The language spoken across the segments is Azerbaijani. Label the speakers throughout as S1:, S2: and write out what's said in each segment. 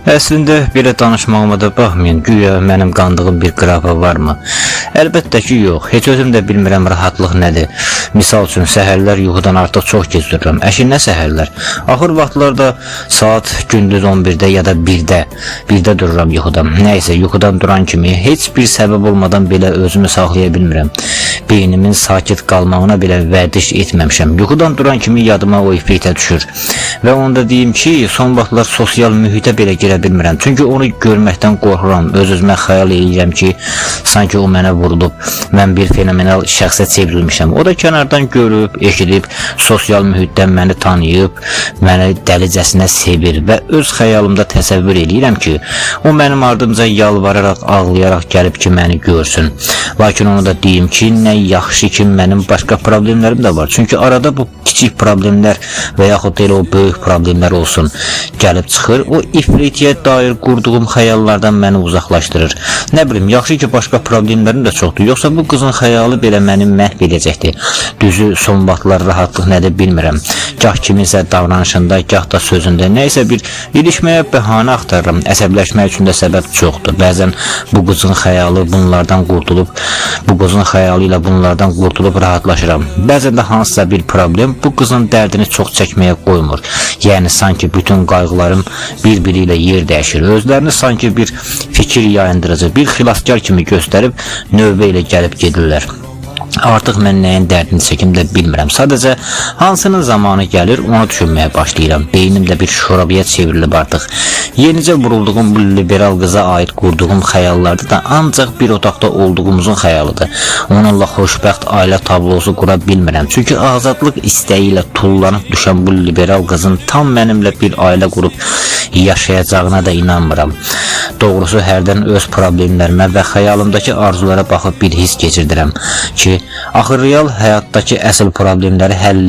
S1: Əslində belə danışmağıma da baxmayın, güya mənim qandığım bir qrafa varmı? Əlbəttə ki, yox. Heç özüm də bilmirəm rahatlıq nədir. Misal üçün, səhərlər yuxudan artıq çox gec dururam. Əşin nə səhərlər? Axır vaxtlarda saat gündüz 11-də ya da 1-də dururam yuxudan. Nəysə, yuxudan duran kimi heç bir səbəb olmadan belə özümü saxlaya bilmirəm. Beynimin sakit qalmağına belə vərdiş etməmişəm. Yuxudan duran kimi yadıma o ifritə düşür. Və onda deyim ki, son vaxtlar sosial mühitə belə girə bilmirəm. Çünki onu görməkdən qorxuram. Öz-özümə xəyal edirəm ki, sanki o mənə vurulub. Mən bir fenomenal şəxsə çevrilmişəm. O da kənardan görüb, eşidib, sosial mühitdən məni tanıyıb, məni dəlicəsinə sevir və öz xəyalımda təsəvvür edirəm ki, o mənim ardımca yalvararaq, ağlayaraq gəlib ki, məni görsün. Lakin onu da deyim ki, nə yaxşı ki, mənim başqa problemlərim də var. Çünki arada bu kiçik problemlər və yaxud da elə o böyük problemlər olsun, gəlib çıxır. O ifritiyə dair qurduğum xəyallardan məni uzaqlaşdırır. Nə bilim, yaxşı ki, başqa problemlərim də çoxdur. Yoxsa bu qızın xəyalı belə məni məhv edəcəkdir. Düzü, son vaxtlar rahatlıq nədir bilmirəm. Gah kiminsə davranışında, gah da sözündə nəysə bir ilişməyə bəhanə axtarıram. Əsəbləşmək üçün də səbəb çoxdur. Bəzən bu qızın xəyalı bunlardan qurtulub, bu qızın xəyalı ilə bunlardan qurtulub rahatlaşıram. Bəzən də hansısa bir problem bu qızın dərdini çox çəkməyə qoymur. Yəni sanki bütün qayğılarım bir-biri ilə yer dəyişir. Özlərini sanki bir fikir yayındırıcı, bir xilaskar kimi göstərib növbə ilə gəlib gedirlər. Artıq mən nəyin dərdini çəkim də bilmirəm. Sadəcə hansının zamanı gəlir, onu düşünməyə başlayıram. Beynimdə bir şorabaya çevrilib artıq. Yenicə vurulduğum bu liberal qıza aid qurduğum xəyallarda da ancaq bir otaqda olduğumuzun xəyalıdır. Onunla xoşbəxt ailə tablosu qura bilmirəm. Çünki azadlıq istəyi ilə tullanıb düşən bu liberal qızın tam mənimlə bir ailə qurub yaşayacağına da inanmıram. Doğrusu hərdən öz problemlərimə və xəyalımdakı arzulara baxıb bir his keçirdirəm ki, axı real həyatdakı əsl problemləri həll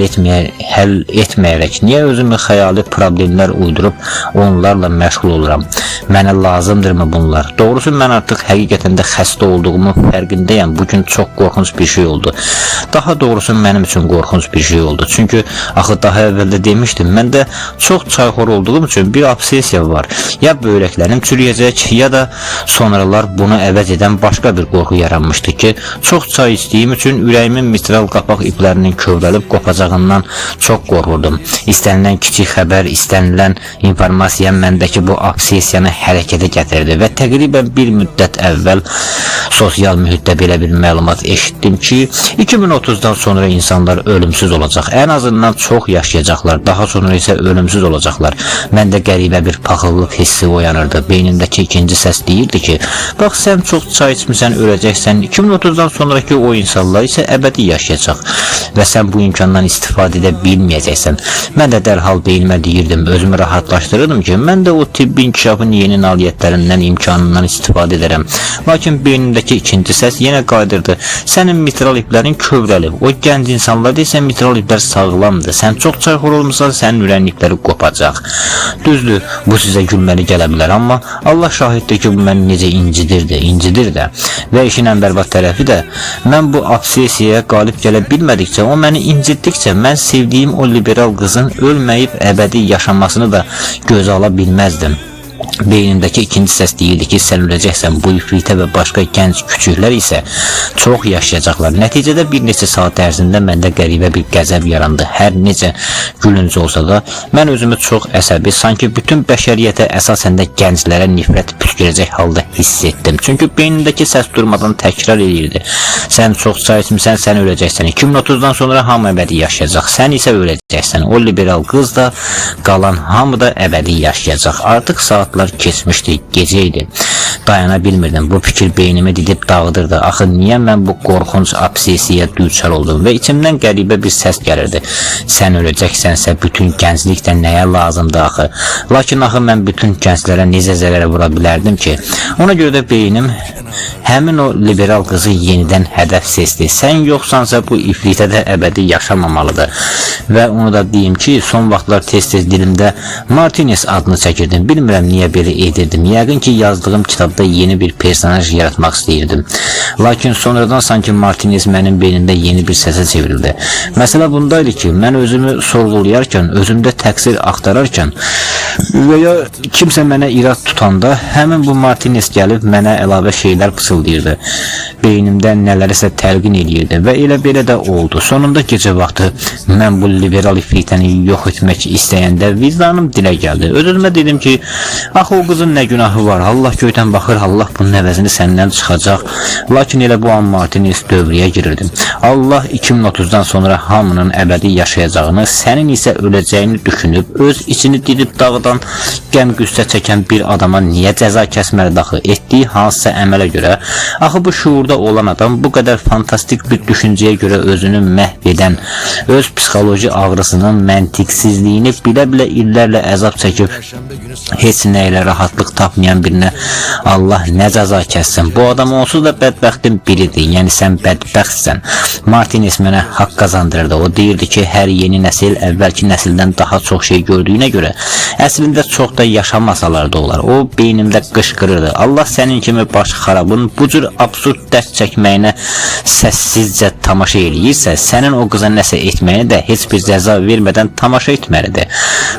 S1: etməyərək niyə özümü xəyali problemlər uydurub onlarla məşğul oluram? Mənə lazımdırmı bunlar? Doğrusu mən artıq həqiqətən də xəstə olduğumu fərqindəyəm. Bugün çox qorxunç bir şey oldu. Daha doğrusu mənim üçün qorxunç bir şey oldu. Çünki axı daha əvvəldə demişdim, məndə çox çayxor olduğum üçün bir obsessiya var. Ya böyrəklərim çürüyəcək, ya da sonralar bunu əvəz edən başqa bir qorxu yaranmışdı ki, çox çay içdiyim üçün ürəyimin mitral qapaq iplərinin kövrəlib qopacağından çox qorxurdum. İstənilən kiçik xəbər, istənilən informasiya məndəki bu obsessiyanı hərəkətə gətirdi və təqribən bir müddət əvvəl sosial mühitdə belə bir məlumat eşitdim ki, 2030-dan sonra insanlar ölümsüz olacaq. Ən azından çox yaşayacaqlar, daha sonra isə ölümsüz olacaqlar. Məndə qəribə bir paxıllıq hissi oyanırdı. Beynimdəki ikinci səs deyirdi ki, bax sən çox çay içmisən, öləcəksən. 2030-dan sonraki o insanlar isə əbədi yaşayacaq və sən bu imkandan istifadə edə bilməyəcəksən. Mən də dərhal beynimə deyirdim, özümü rahatlaşdırırdım ki, mən də o tibbi inkişafın yeni nailiyyətlərindən, imkanından istifadə edərəm. Lakin beynimdəki ikinci səs yenə qaydırdı. Sənin mitral iplərin kövrəlib. O gənc insanlarda isə mitral iplər sağlamdır. Sən çox çayxor olmuşsan, sənin ürəyin ipləri qopacaq. Düzdür, bu sizə gülməli gələ bilər, amma Allah şahiddir ki, bu məni necə incidir də. Və işin ən bərbad tərəfi də, mən bu obsessiyaya qalib gələ bilmədikcə, o məni incitdikcə, mən sevdiyim o liberal qızın ölməyib əbədi yaşamasını da göz ala bilməzdim. Beynimdəki ikinci səs deyirdi ki, sən öləcəksən. Bu ifritə və başqa gənc küçüklər isə çox yaşayacaqlar. Nəticədə bir neçə saat ərzində məndə qəribə bir qəzəb yarandı. Hər necə gülünc olsa da, mən özümü çox əsəbi, sanki bütün bəşəriyyətə, əsasən də gənclərə nifrət püskürəcək halda hiss etdim. Çünki beynimdəki səs durmadan təkrar edirdi. Sən çox çay içmisən, sən öləcəksən. 2030-dan sonra hamı əbədi yaşayacaq. Sən isə öləcəksən. O liberal qız da, qalan hamı da əbədi yaşayacaq. Artıq saatlar keçmişdi, gecə idi. Dayana bilmirdim, bu fikir beynimi didib dağıdırdı. Axı niyə mən bu qorxunc obsessiyaya düçar oldum və içimdən qəribə bir səs gəlirdi. Sən öləcəksənsə bütün gənclik də nəyə lazımdır axı? Lakin axı mən bütün gənclərə necə zərərə vura bilərdim ki? Ona görə də beynim həmin o liberal qızı yenidən hədəf seçdi. Sən yoxsansa bu ifritə də əbədi yaşamamalıdır. Və onu da deyim ki, son vaxtlar tez-tez dilimdə Martinez adını çəkirdim. Bilmirəm niyə belə edirdim. Yəqin ki, yazdığım kitabda yeni bir personaj yaratmaq istəyirdim. Lakin sonradan sanki Martinez mənim beynimdə yeni bir səsə çevrildi. Məsələ bundaydı ki, mən özümü sorğulayarkən, özümdə təqsir axtararkən və ya kimsə mənə irad tutanda həmin bu Martinez gəlib mənə əlavə şeylər pısıldayırdı. Beynimdə nələrisə təlqin eləyirdi və elə belə də oldu. Sonunda gecə vaxtı mən bu liberal ifritəni yox etmək istəyəndə vicdanım dilə gəldi. Öz-özümə dedim ki, axı o qızın nə günahı var? Allah göydən baxır, Allah bunun əvəzini səndən çıxacaq. Lakin elə bu an Martinez dövrəyə girirdim. Allah 2030-dan sonra hamının əbədi yaşayacağını, sənin isə öləcəyini düşünüb, öz içini didib dağıdan, qəm-qüssə çəkən bir adama niyə cəza kəsməli daxı? Etdiyi hansısa əmələ görə, axı bu şuurda olan adam bu qədər fantastik bir düşüncəyə görə özünü məhv edən, öz psixoloji ağrısının məntiqsizliyini bilə-bilə illərlə əzab çəkib, heç nə ilə rahatlıq tapmayan birinə Allah nə cəza kəssin? Bu adam onsuz da bədbəxtin biridir, yəni sən bədbəxtsən. Martinez mənə haqq qazandırırdı. O deyirdi ki, hər yeni nəsil əvvəlki nəsildən daha çox şey gördüyünə görə əslində çox da yaşamasalar da olar. O beynimdə qışqırırdı. Allah sənin kimi baş xarabın bu cür absurd dərs çəkməyinə səssizcə tamaşa eləyirsə, sənin o qıza nəsə etməyini də heç bir cəza vermədən tamaşa etməlidir.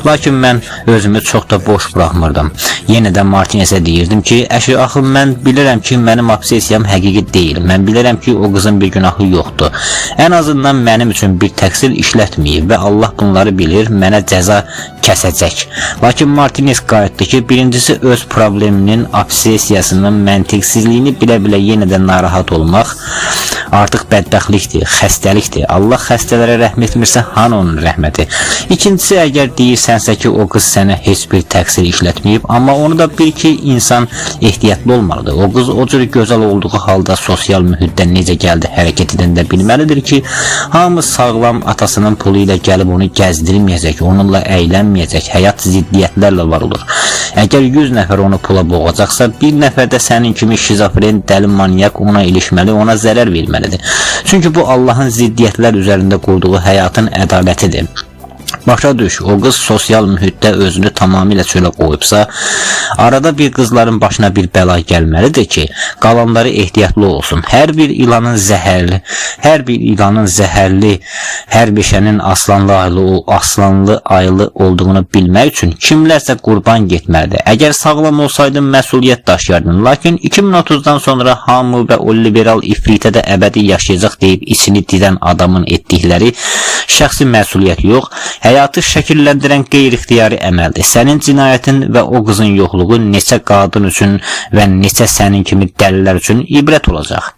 S1: Lakin mən özümü çox da boş buraxmırdım. Yenə də Martinezə deyirdim ki, axı mən bilirəm ki, mənim obsesiyam həqiqi deyil. Mən bilirəm ki, o qızın bir günahı yoxdur. Ən azından mənim üçün bir təqsir işlətməyib və Allah bunları bilir, mənə cəza kəsəcək. Lakin Martinez qayıtdı ki, birincisi öz probleminin, obsesiyasının məntiqsizliyini bilə-bilə yenə də narahat olmaq artıq bədbəxtlikdir, xəstəlikdir. Allah xəstələrə rəhm etmirsə, hanı onun rəhməti? İkincisi, əgər deyirsənsə ki, o qız sənə heç bir təqsir işlətməyib, amma onu da bil ki, insan ehtiyatlı olmalıdır. O qız o cür gözəl olduğu halda sosial mühitdə necə gəldi hərəkət edən də bilməlidir ki, hamı sağlam atasının pulu ilə gəlib onu gəzdirməyəcək, onunla əylənməyəcək, həyat ziddiyyətlərlə var olur. Əgər 100 nəfər onu pula boğacaqsa, bir nəfər də sənin kimi şizofren, dəli manyak ona ilişməli, ona zərər verməlidir. Çünki bu Allahın ziddiyyətlər üzərində qurduğu həyatın ədalətidir. Başa düş, o qız sosial mühitdə özünü tamamilə çölə qoyubsa, arada bir qızların başına bir bəla gəlməlidir ki, qalanları ehtiyatlı olsun. Hər bir ilanın zəhərli, hər beşənin aslanlı aylı olduğunu bilmək üçün kimlərsə qurban getməlidir. Əgər sağlam olsaydın, məsuliyyət daşıyardın. Lakin 2030-dan sonra hamı və o liberal ifritə də əbədi yaşayacaq deyib içini didən adamın etdikləri şəxsi məsuliyyət yox, həyatı şəkilləndirən qeyri-ixtiyari əməldir. Sənin cinayətin və o qızın yoxluğu neçə qadın üçün və neçə sənin kimi dəlilər üçün ibrət olacaq.